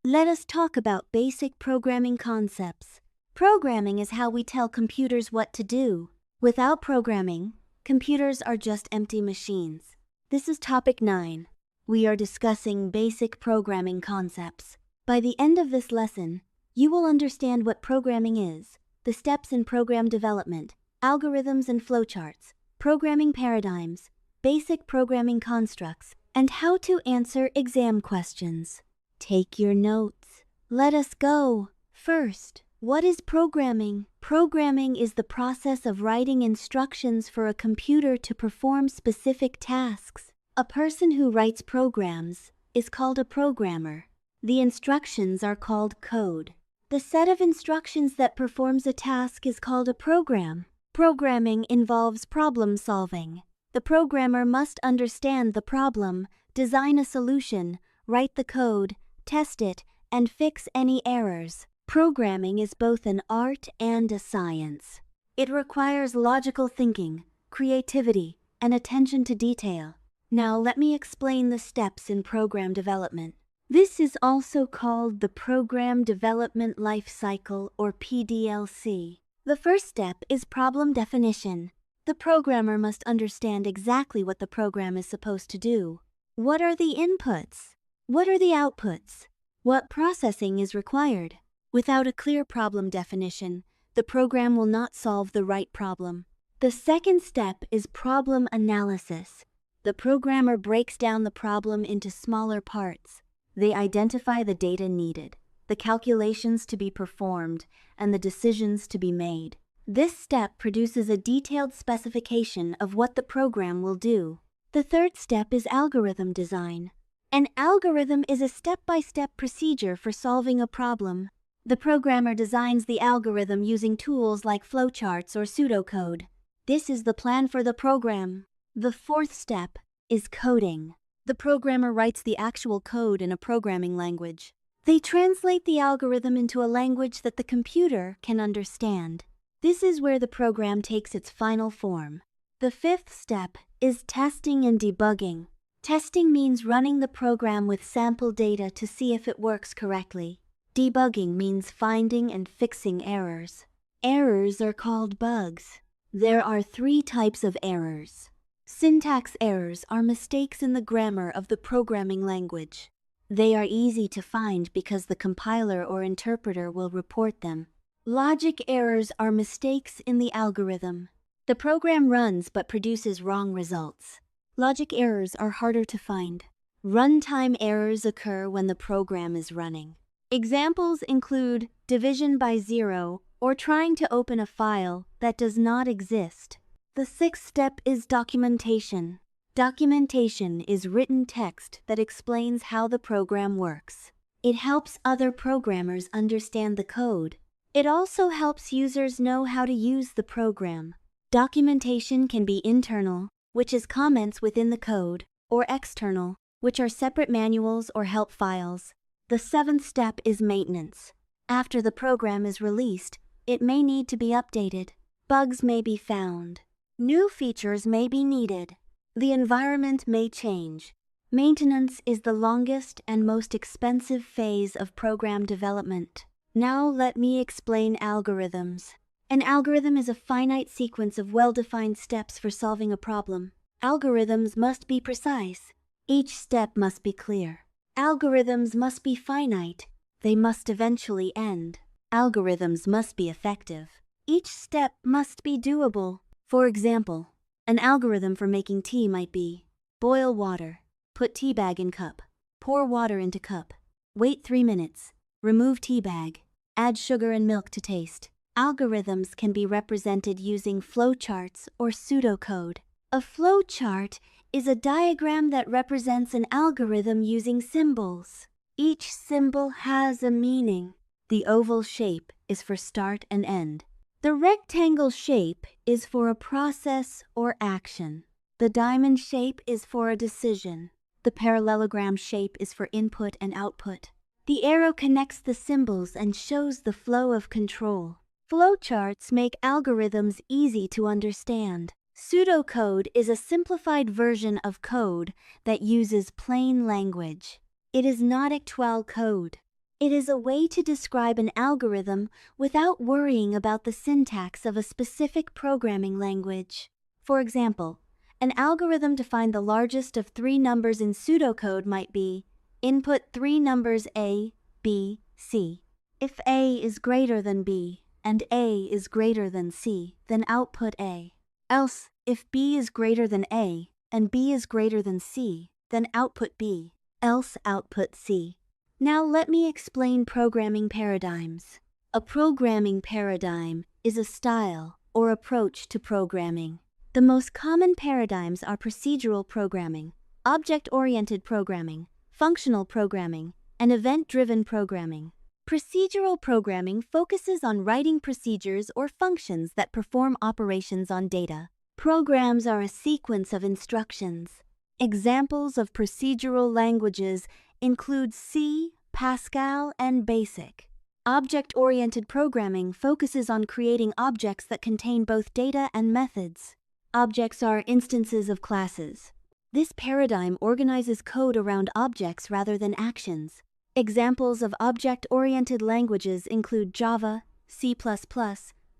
Let us talk about basic programming concepts. Programming is how we tell computers what to do. Without programming, computers are just empty machines. This is topic 9. We are discussing basic programming concepts. By the end of this lesson, you will understand what programming is, the steps in program development, algorithms and flowcharts, programming paradigms, basic programming constructs, and how to answer exam questions. Take your notes. Let us go. First, what is programming? Programming is the process of writing instructions for a computer to perform specific tasks. A person who writes programs is called a programmer. The instructions are called code. The set of instructions that performs a task is called a program. Programming involves problem solving. The programmer must understand the problem, design a solution, write the code, test it, and fix any errors. Programming is both an art and a science. It requires logical thinking, creativity, and attention to detail. Now let me explain the steps in program development. This is also called the Program Development Life Cycle, or PDLC. The first step is problem definition. The programmer must understand exactly what the program is supposed to do. What are the inputs? What are the outputs? What processing is required? Without a clear problem definition, the program will not solve the right problem. The second step is problem analysis. The programmer breaks down the problem into smaller parts. They identify the data needed, the calculations to be performed, and the decisions to be made. This step produces a detailed specification of what the program will do. The third step is algorithm design. An algorithm is a step-by-step procedure for solving a problem. The programmer designs the algorithm using tools like flowcharts or pseudocode. This is the plan for the program. The fourth step is coding. The programmer writes the actual code in a programming language. They translate the algorithm into a language that the computer can understand. This is where the program takes its final form. The fifth step is testing and debugging. Testing means running the program with sample data to see if it works correctly. Debugging means finding and fixing errors. Errors are called bugs. There are 3 types of errors. Syntax errors are mistakes in the grammar of the programming language. They are easy to find because the compiler or interpreter will report them. Logic errors are mistakes in the algorithm. The program runs but produces wrong results. Logic errors are harder to find. Runtime errors occur when the program is running. Examples include division by 0 or trying to open a file that does not exist. The sixth step is documentation. Documentation is written text that explains how the program works. It helps other programmers understand the code. It also helps users know how to use the program. Documentation can be internal, which is comments within the code, or external, which are separate manuals or help files. The seventh step is maintenance. After the program is released, it may need to be updated. Bugs may be found. New features may be needed. The environment may change. Maintenance is the longest and most expensive phase of program development. Now let me explain algorithms. An algorithm is a finite sequence of well-defined steps for solving a problem. Algorithms must be precise. Each step must be clear. Algorithms must be finite. They must eventually end. Algorithms must be effective. Each step must be doable. For example, an algorithm for making tea might be: boil water, put tea bag in cup, pour water into cup, wait 3 minutes, remove tea bag, add sugar and milk to taste. Algorithms can be represented using flowcharts or pseudocode. A flowchart is a diagram that represents an algorithm using symbols. Each symbol has a meaning. The oval shape is for start and end. The rectangle shape is for a process or action. The diamond shape is for a decision. The parallelogram shape is for input and output. The arrow connects the symbols and shows the flow of control. Flowcharts make algorithms easy to understand. Pseudocode is a simplified version of code that uses plain language. It is not actual code. It is a way to describe an algorithm without worrying about the syntax of a specific programming language. For example, an algorithm to find the largest of three numbers in pseudocode might be: input three numbers A, B, C. If A is greater than B and A is greater than C, then output A. Else, if B is greater than A and B is greater than C, then output B. Else output C. Now let me explain programming paradigms. A programming paradigm is a style or approach to programming. The most common paradigms are procedural programming, object-oriented programming, functional programming, and event-driven programming. Procedural programming focuses on writing procedures or functions that perform operations on data. Programs are a sequence of instructions. Examples of procedural languages include C, Pascal, and BASIC. Object-oriented programming focuses on creating objects that contain both data and methods. Objects are instances of classes. This paradigm organizes code around objects rather than actions. Examples of object-oriented languages include Java, C++,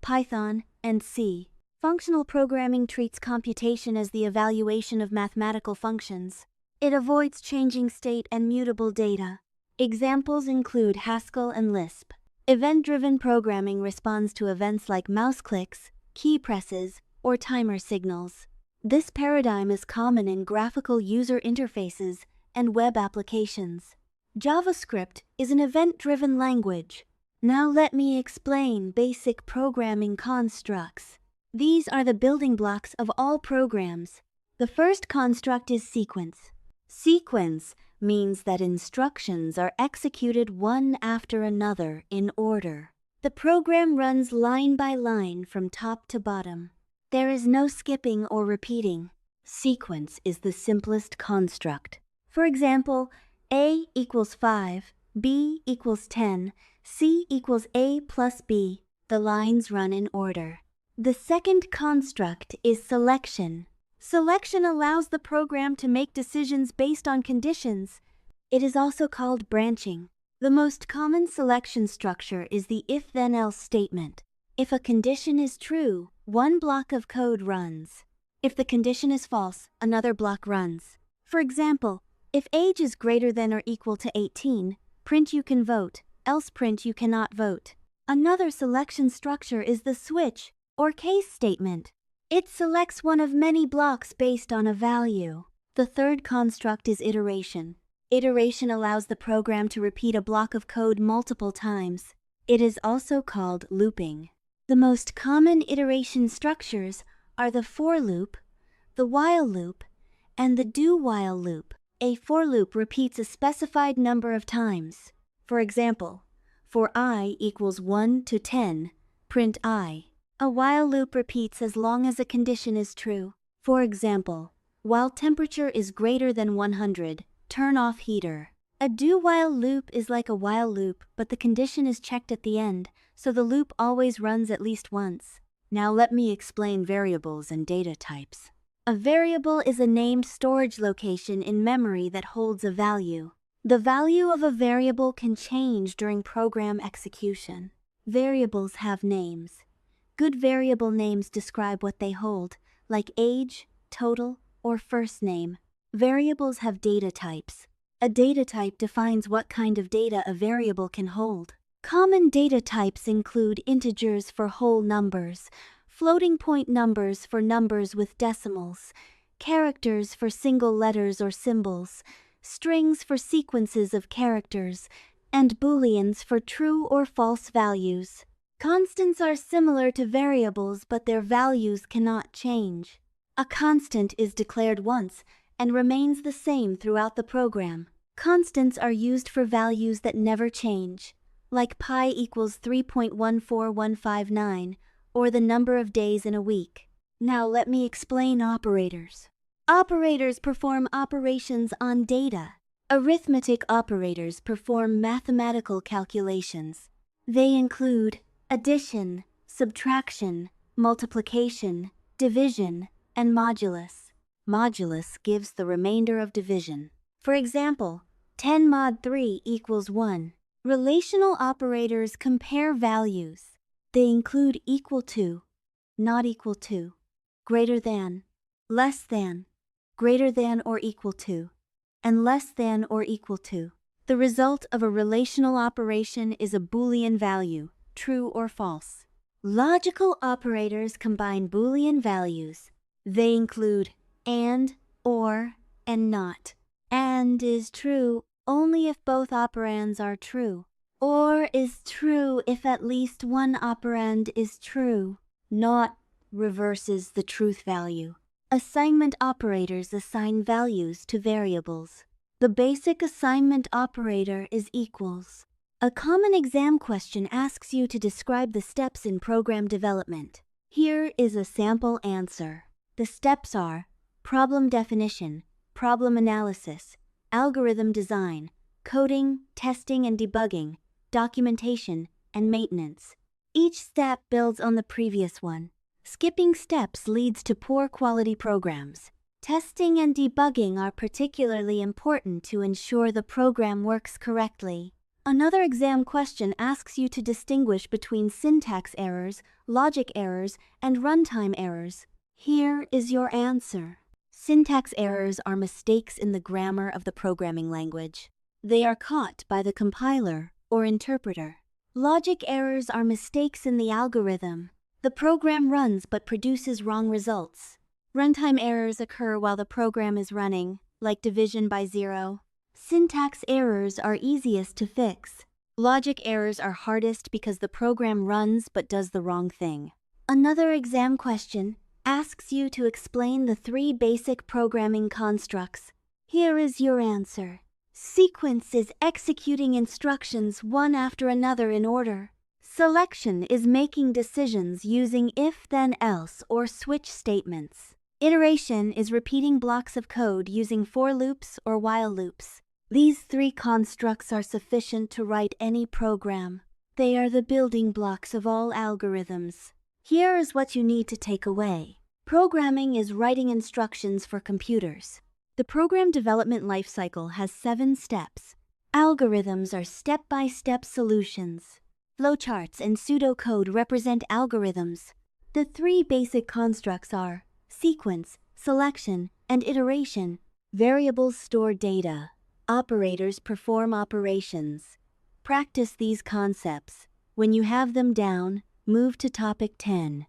Python, and C. Functional programming treats computation as the evaluation of mathematical functions. It avoids changing state and mutable data. Examples include Haskell and Lisp. Event-driven programming responds to events like mouse clicks, key presses, or timer signals. This paradigm is common in graphical user interfaces and web applications. JavaScript is an event-driven language. Now let me explain basic programming constructs. These are the building blocks of all programs. The first construct is sequence. Sequence means that instructions are executed one after another in order. The program runs line by line from top to bottom. There is no skipping or repeating. Sequence is the simplest construct. For example, A equals 5, B equals 10, C equals A plus B. The lines run in order. The second construct is selection. Selection allows the program to make decisions based on conditions. It is also called branching. The most common selection structure is the if-then-else statement. If a condition is true, one block of code runs. If the condition is false, another block runs. For example, if age is greater than or equal to 18, print you can vote, else print you cannot vote. Another selection structure is the switch or case statement. It selects one of many blocks based on a value. The third construct is iteration. Iteration allows the program to repeat a block of code multiple times. It is also called looping. The most common iteration structures are the for loop, the while loop, and the do-while loop. A for loop repeats a specified number of times. For example, for I equals 1 to 10, print I. A while loop repeats as long as a condition is true. For example, while temperature is greater than 100, turn off heater. A do-while loop is like a while loop, but the condition is checked at the end, so the loop always runs at least once. Now let me explain variables and data types. A variable is a named storage location in memory that holds a value. The value of a variable can change during program execution. Variables have names. Good variable names describe what they hold, like age, total, or first name. Variables have data types. A data type defines what kind of data a variable can hold. Common data types include integers for whole numbers, floating point numbers for numbers with decimals, characters for single letters or symbols, strings for sequences of characters, and booleans for true or false values. Constants are similar to variables, but their values cannot change. A constant is declared once and remains the same throughout the program. Constants are used for values that never change, like pi equals 3.14159, or the number of days in a week. Now let me explain operators. Operators perform operations on data. Arithmetic operators perform mathematical calculations. They include addition, subtraction, multiplication, division, and modulus. Modulus gives the remainder of division. For example, 10 mod 3 equals 1. Relational operators compare values. They include equal to, not equal to, greater than, less than, greater than or equal to, and less than or equal to. The result of a relational operation is a Boolean value, true or false. Logical operators combine Boolean values. They include and, or, and not. And is true only if both operands are true. Or is true if at least one operand is true. Not reverses the truth value. Assignment operators assign values to variables. The basic assignment operator is equals. A common exam question asks you to describe the steps in program development. Here is a sample answer. The steps are problem definition, problem analysis, algorithm design, coding, testing and debugging, documentation, and maintenance. Each step builds on the previous one. Skipping steps leads to poor quality programs. Testing and debugging are particularly important to ensure the program works correctly. Another exam question asks you to distinguish between syntax errors, logic errors, and runtime errors. Here is your answer. Syntax errors are mistakes in the grammar of the programming language. They are caught by the compiler or interpreter. Logic errors are mistakes in the algorithm. The program runs but produces wrong results. Runtime errors occur while the program is running, like division by zero. Syntax errors are easiest to fix. Logic errors are hardest because the program runs but does the wrong thing. Another exam question asks you to explain the three basic programming constructs. Here is your answer. Sequence is executing instructions one after another in order. Selection is making decisions using if-then-else or switch statements. Iteration is repeating blocks of code using for loops or while loops. These three constructs are sufficient to write any program. They are the building blocks of all algorithms. Here is what you need to take away. Programming is writing instructions for computers. The program development lifecycle has 7 steps. Algorithms are step-by-step solutions. Flowcharts and pseudocode represent algorithms. The 3 basic constructs are sequence, selection, and iteration. Variables store data. Operators perform operations. Practice these concepts. When you have them down, move to topic 10.